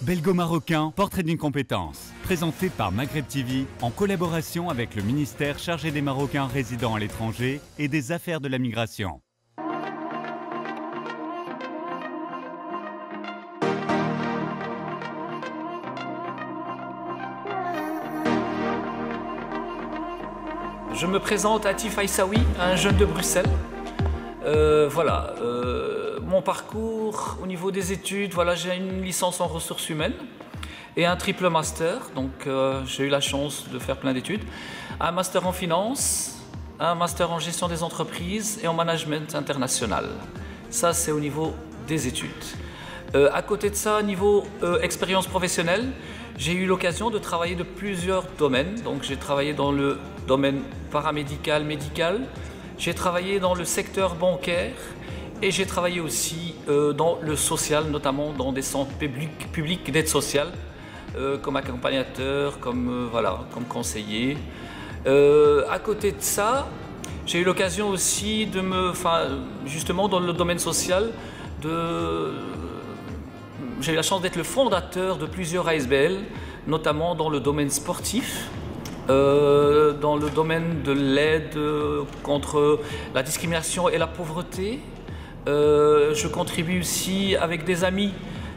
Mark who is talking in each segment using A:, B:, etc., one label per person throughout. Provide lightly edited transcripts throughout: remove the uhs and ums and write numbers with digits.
A: Belgo-marocain, portrait d'une compétence. Présenté par Maghreb TV en collaboration avec le ministère chargé des Marocains résidant à l'étranger et des affaires de la migration.
B: Je me présente Atif Aïssaoui, un jeune de Bruxelles. Mon parcours au niveau des études, j'ai une licence en ressources humaines et un triple master, donc j'ai eu la chance de faire plein d'études. Un master en finance, un master en gestion des entreprises et en management international. Ça, c'est au niveau des études. À côté de ça, niveau expérience professionnelle, j'ai eu l'occasion de travailler dans plusieurs domaines. Donc j'ai travaillé dans le domaine paramédical, médical, j'ai travaillé dans le secteur bancaire et j'ai travaillé aussi dans le social, notamment dans des centres publics d'aide sociale, comme accompagnateur, comme conseiller. À côté de ça, j'ai eu l'occasion aussi de justement dans le domaine social, j'ai eu la chance d'être le fondateur de plusieurs ASBL, notamment dans le domaine sportif, dans le domaine de l'aide contre la discrimination et la pauvreté. Je contribue aussi avec des amis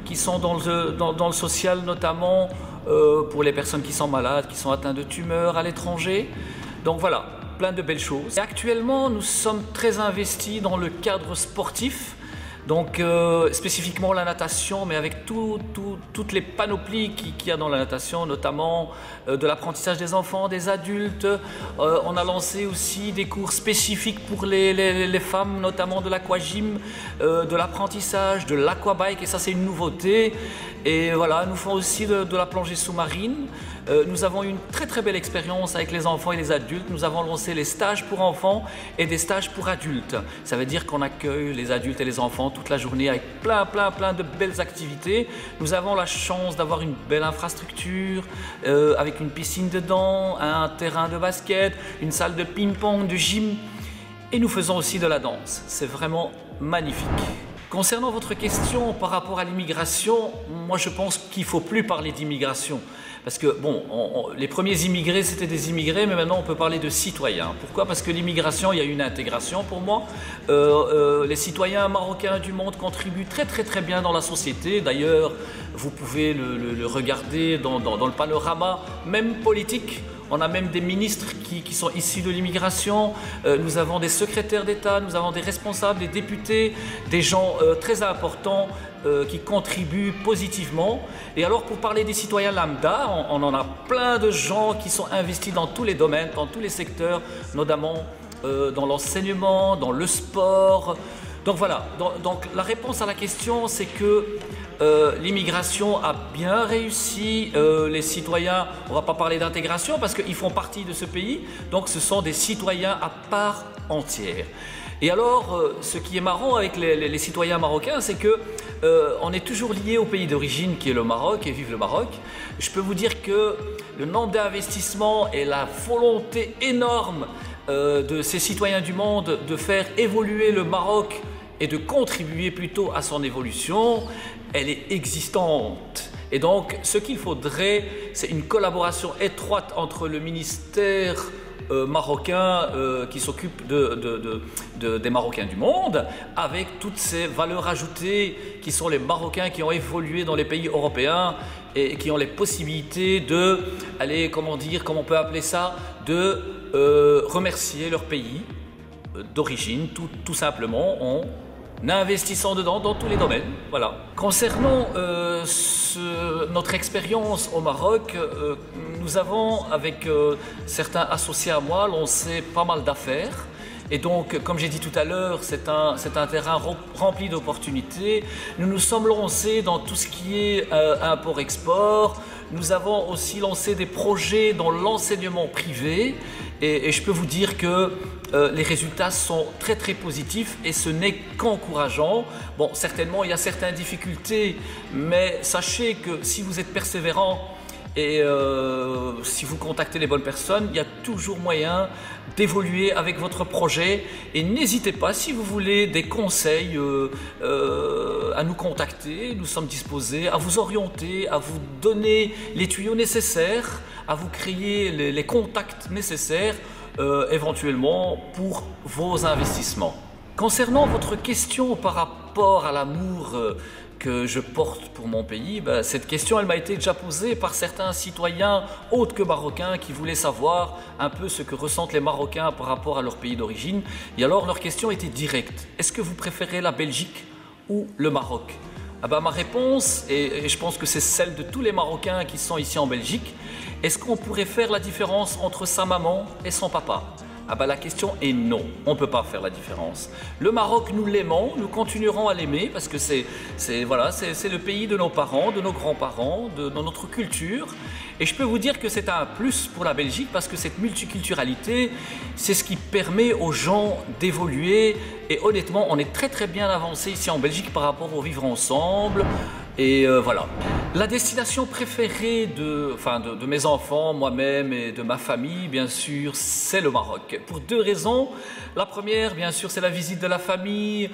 B: qui sont dans le social, notamment pour les personnes qui sont malades, qui sont atteintes de tumeurs à l'étranger. Donc voilà, plein de belles choses. Et actuellement, nous sommes très investis dans le cadre sportif. Donc spécifiquement la natation, mais avec toutes les panoplies qu'il y a dans la natation, notamment de l'apprentissage des enfants, des adultes. On a lancé aussi des cours spécifiques pour les femmes, notamment de l'aquagym, de l'apprentissage, de l'aquabike, et ça c'est une nouveauté. Et voilà, nous faisons aussi de la plongée sous-marine. Nous avons eu une très belle expérience avec les enfants et les adultes. Nous avons lancé les stages pour enfants et des stages pour adultes. Ça veut dire qu'on accueille les adultes et les enfants toute la journée avec plein de belles activités. Nous avons la chance d'avoir une belle infrastructure avec une piscine dedans, un terrain de basket, une salle de ping-pong, de gym. Et nous faisons aussi de la danse. C'est vraiment magnifique. Concernant votre question par rapport à l'immigration, moi je pense qu'il ne faut plus parler d'immigration. Parce que, les premiers immigrés, c'était des immigrés, mais maintenant on peut parler de citoyens. Pourquoi? Parce que l'immigration, il y a une intégration pour moi. Les citoyens marocains du monde contribuent très bien dans la société. D'ailleurs, vous pouvez le regarder dans le panorama, même politique. On a même des ministres qui sont issus de l'immigration, nous avons des secrétaires d'État, nous avons des responsables, des députés, des gens très importants qui contribuent positivement. Et alors pour parler des citoyens lambda, on en a plein de gens qui sont investis dans tous les domaines, dans tous les secteurs, notamment dans l'enseignement, dans le sport. Donc voilà, donc la réponse à la question c'est que l'immigration a bien réussi, les citoyens, on ne va pas parler d'intégration parce qu'ils font partie de ce pays, donc ce sont des citoyens à part entière. Et alors, ce qui est marrant avec les citoyens marocains, c'est que on est toujours lié au pays d'origine qui est le Maroc, et vive le Maroc. Je peux vous dire que le nombre d'investissements et la volonté énorme de ces citoyens du monde de faire évoluer le Maroc et de contribuer plutôt à son évolution, elle est existante. Et donc, ce qu'il faudrait, c'est une collaboration étroite entre le ministère marocain qui s'occupe des Marocains du monde, avec toutes ces valeurs ajoutées qui sont les Marocains qui ont évolué dans les pays européens et qui ont les possibilités de, comment on peut appeler ça, de remercier leur pays d'origine, tout simplement en investissant dedans dans tous les domaines. Voilà. Concernant notre expérience au Maroc, nous avons avec certains associés à moi lancé pas mal d'affaires. Et donc, comme j'ai dit tout à l'heure, c'est un terrain rempli d'opportunités. Nous nous sommes lancés dans tout ce qui est import-export. Nous avons aussi lancé des projets dans l'enseignement privé. Et je peux vous dire que les résultats sont très positifs et ce n'est qu'encourageant. Bon, certainement, il y a certaines difficultés, mais sachez que si vous êtes persévérant Et si vous contactez les bonnes personnes, il y a toujours moyen d'évoluer avec votre projet. Et n'hésitez pas, si vous voulez des conseils, à nous contacter. Nous sommes disposés à vous orienter, à vous donner les tuyaux nécessaires, à vous créer les contacts nécessaires éventuellement pour vos investissements. Concernant votre question par rapport à l'amour que je porte pour mon pays, cette question elle m'a été déjà posée par certains citoyens autres que marocains qui voulaient savoir un peu ce que ressentent les Marocains par rapport à leur pays d'origine. Et alors leur question était directe. Est-ce que vous préférez la Belgique ou le Maroc? Ma réponse, et je pense que c'est celle de tous les Marocains qui sont ici en Belgique, est-ce qu'on pourrait faire la différence entre sa maman et son papa? La question est non, on ne peut pas faire la différence. Le Maroc, nous l'aimons, nous continuerons à l'aimer parce que c'est le pays de nos parents, de nos grands-parents, de notre culture. Et je peux vous dire que c'est un plus pour la Belgique parce que cette multiculturalité, c'est ce qui permet aux gens d'évoluer. Et honnêtement, on est très bien avancé ici en Belgique par rapport au vivre ensemble. Et voilà. La destination préférée de mes enfants, moi-même et de ma famille, bien sûr, c'est le Maroc. Pour deux raisons. La première, bien sûr, c'est la visite de la famille,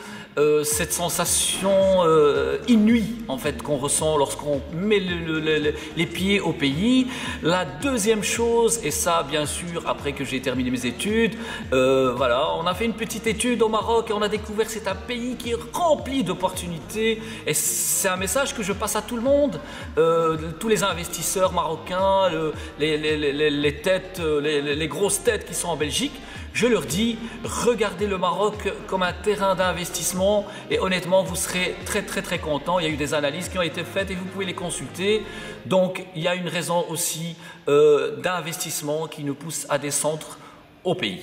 B: cette sensation inouïe en fait qu'on ressent lorsqu'on met les pieds au pays. La deuxième chose, et ça, bien sûr, après que j'ai terminé mes études, on a fait une petite étude au Maroc et on a découvert que c'est un pays qui est rempli d'opportunités. Et c'est un message que je passe à tout le monde, tous les investisseurs marocains, les têtes, les grosses têtes qui sont en Belgique. Je leur dis, regardez le Maroc comme un terrain d'investissement et honnêtement, vous serez très contents. Il y a eu des analyses qui ont été faites et vous pouvez les consulter. Donc, il y a une raison aussi d'investissement qui nous pousse à descendre au pays.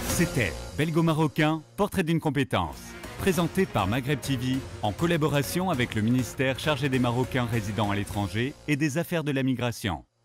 A: C'était Belgo-Marocain, portrait d'une compétence. Présenté par Maghreb TV en collaboration avec le ministère chargé des Marocains résidant à l'étranger et des affaires de la migration.